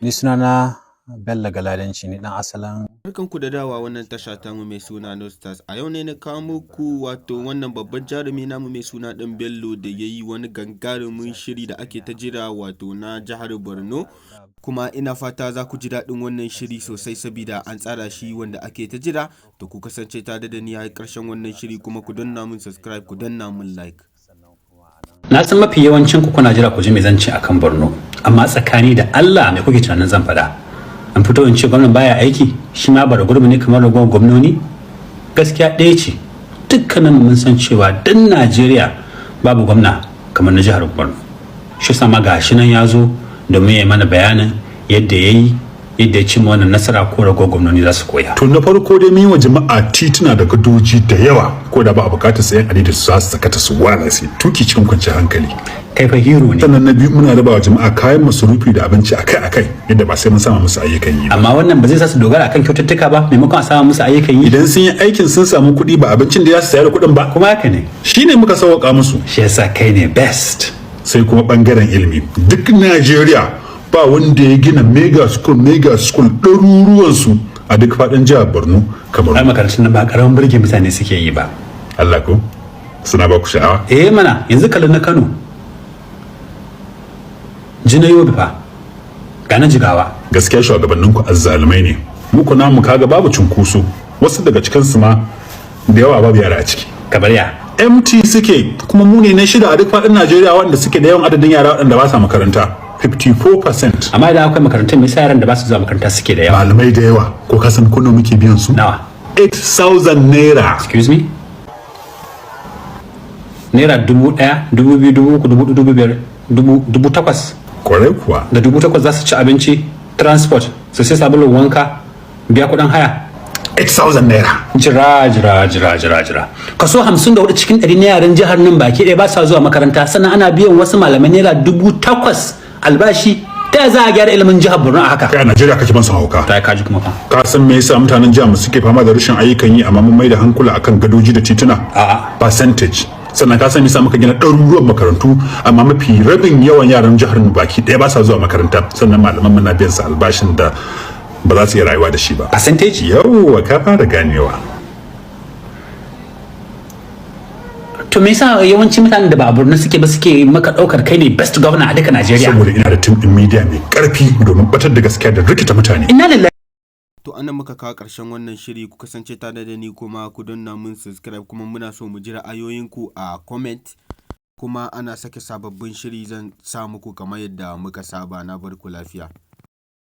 Ni sunana Bello Galadanci ne dan asalin. Barkanku da dawa wannan tasha ta mu mai suna No Stars. A yau ne na kawo muku wato wannan babban jarumi namu mai suna danbello da yayi wani gangarumin shiri da ake ta jira wato na jihar Borno. Kuma ina fata za ku ji daɗin wannan shiri sosai saboda an tsara shi wanda ake ta jira. To ku kasance tare da ni a ƙarshen wannan shiri kuma ku danna mun subscribe ku danna mun like. Na san mafi yawancin ku kuna jira ku ji me zan ce akan Borno, amma tsakani da Allah me kuke tunanin zan faɗa? An fito in ce gwamnan baya aiki, shi ma bara gurbi ne kamar ragowar gwamnoni? Gaskiya ɗaya ce, dukkanin mun san cewa dan Najeriya babu gwamna kamar na jihar Borno. Shi sama gashi nan ya zo domin ya mana bayanin yadda ya cimma wannan nasara ko ragowar gwamnoni za su koya. To na farko dai mun yi wa jama'a tituna da gadoji da yawa ko da ba a bukatar sayan adidi su za su sakata su wala sai tuki cikin kwanciyar hankali. Kai fa hero ne. Sannan na biyu muna raba wa jama'a kayan masarufi da abinci akai-akai yadda ba sai mun sama musu ayyukan yi ba. Amma wannan ba zai sa su dogara akan kyaututtuka ba maimakon a sama musu ayyukan yi. Idan sun yi aikin sun samu kuɗi ba abincin da ya su sayar da kuɗin ba. Kuma haka ne. Shine muka sauƙa musu. Shi yasa kai ne best. Sai kuma bangaren ilimi. Duk Najeriya ba wanda ya gina mega school ɗaruruwansu a duk faɗin jihar Borno kamar. Ai makarantun nan ba karamin burge mutane suke yi ba. Allah ko suna ba ku sha'awa? Eh mana yanzu kallon na Kano. Jina Yobe fa. Ga na Jigawa. Gaskiya shugabannin ku azzalumai ne. Muku namu kaga babu cunkoso. Wasu daga cikin su ma da yawa babu yara a ciki. Kabar ya. MT suke kuma mu ne na shida a duk faɗin Najeriya waɗanda suke da yawan adadin yara waɗanda ba sa makaranta. 54%. Amma idan akwai makarantun mai sa yaran da ba su zuwa makaranta suke da yawa. Malamai da yawa ko ka san kuno muke biyan su? Nawa? 8,000 naira. Excuse me? Naira 1,000, 2,000, 3,000, 4,000, 5,000, 8,000. Kwarai kuwa. Da 8,000 za su ci abinci, transport, su sai sabulun wanka, biya kuɗin haya. 8,000 naira. Jira. Kaso 54 cikin 100 na yaran jihar nan baki ɗaya ba sa zuwa makaranta, sannan ana biyan wasu malamai naira 8,000 albashi. Ta za a gyara ilimin jihar Borno a haka? Kai a Najeriya kake ban hauka. Ta kaji kuma fa. Ka san me yasa mutanen jihar mu suke fama da rashin ayyukan yi amma mun mai da hankula akan gadoji da tituna? A'a. Percentage. Sannan ka san me yasa muka gina ɗaruruwan makarantu amma mafi rabin yawan yaran jihar mu baki ɗaya ba sa zuwa makaranta, sannan malaman muna biyan su albashin da ba za su yi rayuwa da shi ba. Percentage? Yawwa ka fara ganewa. To me yasa yawanci mutanen da ba a Borno suke ba suke maka daukar kai ne best governor a duka Najeriya? Saboda ina da team din media mai karfi domin batar da gaskiya da rikita mutane. Inna lillahi. To anan muka kawo ƙarshen wannan shiri, ku kasance tare da ni kuma ku danna mun subscribe kuma muna so mu ji ra'ayoyinku a comment. Kuma ana sake sababbin shiri zan sa muku kamar yadda muka saba. Na barku lafiya.